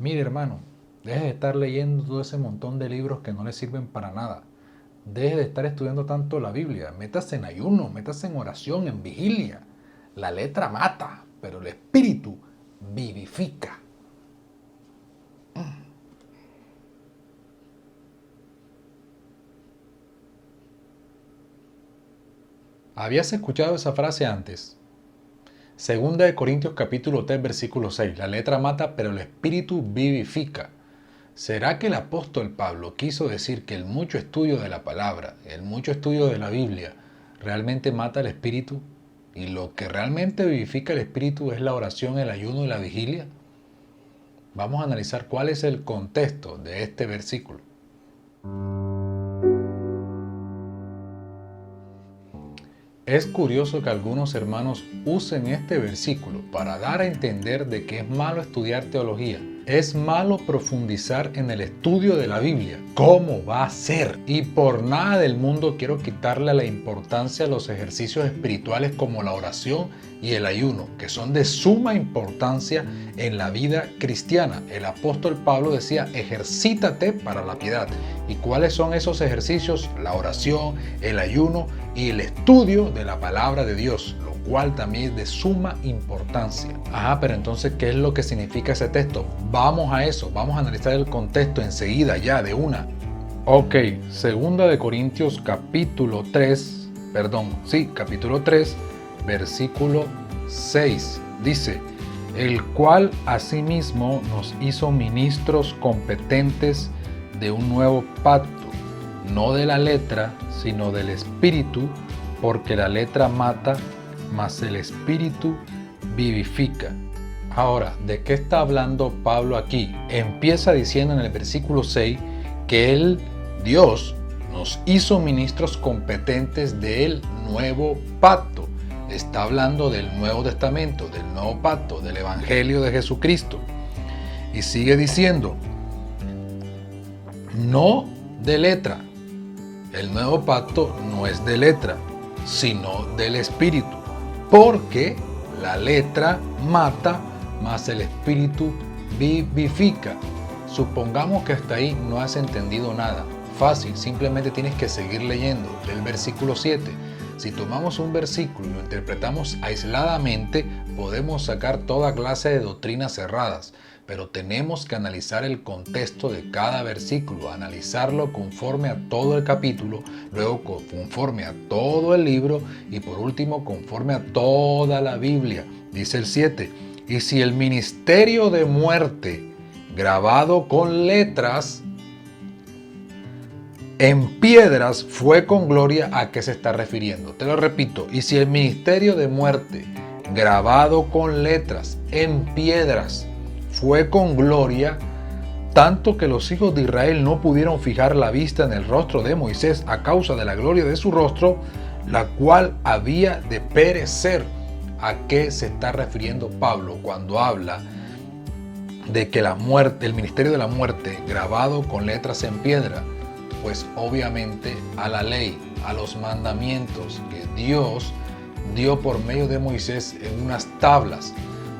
Mire, hermano, deje de estar leyendo todo ese montón de libros que no le sirven para nada. Deje de estar estudiando tanto la Biblia. Métase en ayuno, métase en oración, en vigilia. La letra mata, pero el espíritu vivifica. ¿Habías escuchado esa frase antes? Segunda de Corintios capítulo 3 versículo 6. La letra mata, pero el espíritu vivifica. ¿Será que el apóstol Pablo quiso decir que el mucho estudio de la palabra, el mucho estudio de la Biblia, realmente mata el espíritu? ¿Y lo que realmente vivifica el espíritu es la oración, el ayuno y la vigilia? Vamos a analizar cuál es el contexto de este versículo. Es curioso que algunos hermanos usen este versículo para dar a entender de que es malo estudiar teología. Es malo profundizar en el estudio de la Biblia. ¿Cómo va a ser? Y por nada del mundo quiero quitarle la importancia a los ejercicios espirituales como la oración y el ayuno, que son de suma importancia en la vida cristiana. El apóstol Pablo decía, ejercítate para la piedad. ¿Y cuáles son esos ejercicios? La oración, el ayuno y el estudio de la palabra de Dios, lo cual también es de suma importancia. Pero entonces, ¿qué es lo que significa ese texto? Vamos a eso, vamos a analizar el contexto enseguida, ya de una. Ok, segunda de Corintios capítulo 3, capítulo 3, versículo 6, dice, el cual asimismo nos hizo ministros competentes de un nuevo pacto, no de la letra, sino del espíritu, porque la letra mata, mas el espíritu vivifica. Ahora, ¿de qué está hablando Pablo aquí? Empieza diciendo en el versículo 6 que Dios, nos hizo ministros competentes del nuevo pacto. Está hablando del Nuevo Testamento, del nuevo pacto, del Evangelio de Jesucristo. Y sigue diciendo, no de letra. El nuevo pacto no es de letra, sino del espíritu. Porque la letra mata, mas el espíritu vivifica. Supongamos que hasta ahí no has entendido nada. Fácil, simplemente tienes que seguir leyendo el versículo 7. Si tomamos un versículo y lo interpretamos aisladamente, podemos sacar toda clase de doctrinas cerradas, pero tenemos que analizar el contexto de cada versículo, analizarlo conforme a todo el capítulo, luego conforme a todo el libro y por último conforme a toda la Biblia. Dice el 7, y si el ministerio de muerte grabado con letras en piedras fue con gloria, ¿a qué se está refiriendo? Te lo repito, y si el ministerio de muerte grabado con letras en piedras fue con gloria, tanto que los hijos de Israel no pudieron fijar la vista en el rostro de Moisés a causa de la gloria de su rostro, la cual había de perecer. ¿A qué se está refiriendo Pablo cuando habla de que la muerte, el ministerio de la muerte grabado con letras en piedra? Pues obviamente a la ley, a los mandamientos que Dios dio por medio de Moisés en unas tablas.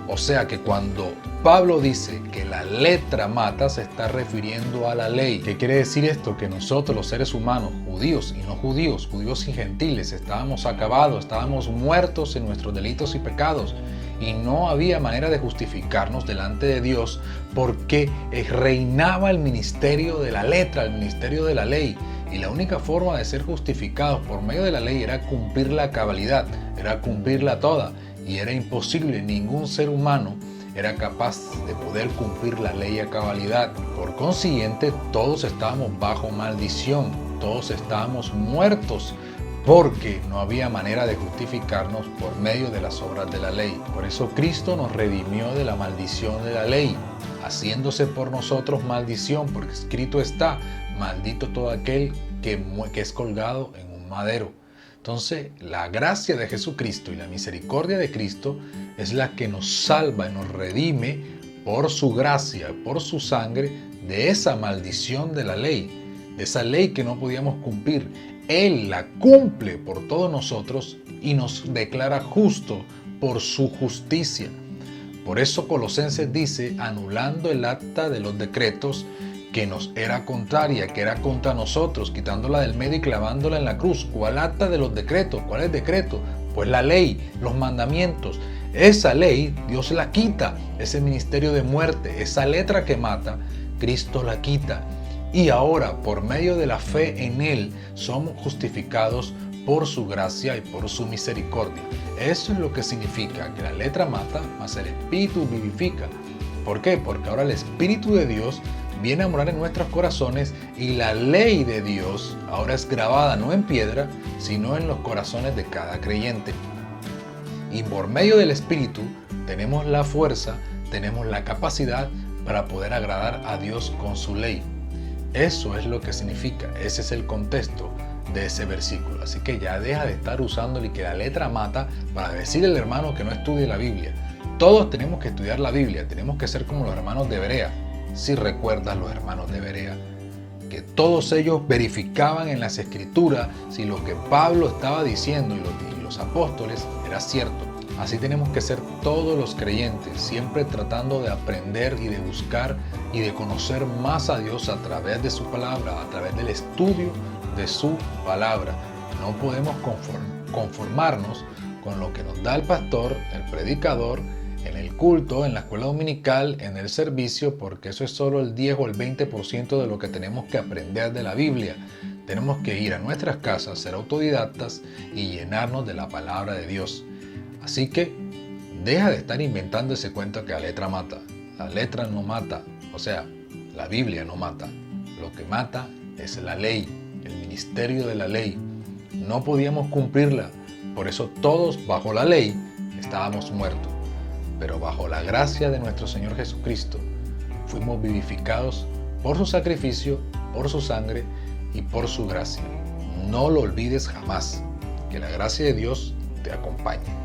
O sea que cuando Pablo dice que la letra mata, se está refiriendo a la ley. ¿Qué quiere decir esto? Que nosotros los seres humanos, judíos y no judíos, judíos y gentiles, estábamos acabados, estábamos muertos en nuestros delitos y pecados. Y no había manera de justificarnos delante de Dios porque reinaba el ministerio de la letra, el ministerio de la ley. Y la única forma de ser justificados por medio de la ley era cumplirla a cabalidad, era cumplirla toda. Y era imposible, ningún ser humano era capaz de poder cumplir la ley a cabalidad. Por consiguiente, todos estábamos bajo maldición, todos estábamos muertos, porque no había manera de justificarnos por medio de las obras de la ley. Por eso Cristo nos redimió de la maldición de la ley, haciéndose por nosotros maldición, porque escrito está, maldito todo aquel que es colgado en un madero. Entonces, la gracia de Jesucristo y la misericordia de Cristo es la que nos salva y nos redime por su gracia, por su sangre, de esa maldición de la ley, de esa ley que no podíamos cumplir. Él la cumple por todos nosotros y nos declara justo por su justicia. Por eso Colosenses dice, anulando el acta de los decretos que nos era contraria, que era contra nosotros, quitándola del medio y clavándola en la cruz. ¿Cuál acta de los decretos? ¿Cuál es decreto? Pues la ley, los mandamientos. Esa ley Dios la quita, ese ministerio de muerte, esa letra que mata, Cristo la quita. Y ahora, por medio de la fe en Él, somos justificados por su gracia y por su misericordia. Eso es lo que significa que la letra mata, mas el Espíritu vivifica. ¿Por qué? Porque ahora el Espíritu de Dios viene a morar en nuestros corazones y la ley de Dios ahora es grabada no en piedra, sino en los corazones de cada creyente. Y por medio del Espíritu tenemos la fuerza, tenemos la capacidad para poder agradar a Dios con su ley. Eso es lo que significa, ese es el contexto de ese versículo. Así que ya deja de estar usándole que la letra mata para decirle al hermano que no estudie la Biblia. Todos tenemos que estudiar la Biblia, tenemos que ser como los hermanos de Berea. Si recuerdas los hermanos de Berea, que todos ellos verificaban en las Escrituras si lo que Pablo estaba diciendo y los apóstoles era cierto. Así tenemos que ser todos los creyentes, siempre tratando de aprender y de buscar y de conocer más a Dios a través de su palabra, a través del estudio de su palabra. No podemos conformarnos con lo que nos da el pastor, el predicador, en el culto, en la escuela dominical, en el servicio, porque eso es solo el 10 o el 20% de lo que tenemos que aprender de la Biblia. Tenemos que ir a nuestras casas, ser autodidactas y llenarnos de la palabra de Dios. Así que deja de estar inventando ese cuento que la letra mata. La letra no mata, o sea, la Biblia no mata. Lo que mata es la ley, el ministerio de la ley. No podíamos cumplirla, por eso todos bajo la ley estábamos muertos. Pero bajo la gracia de nuestro Señor Jesucristo fuimos vivificados por su sacrificio, por su sangre y por su gracia. No lo olvides jamás. Que la gracia de Dios te acompañe.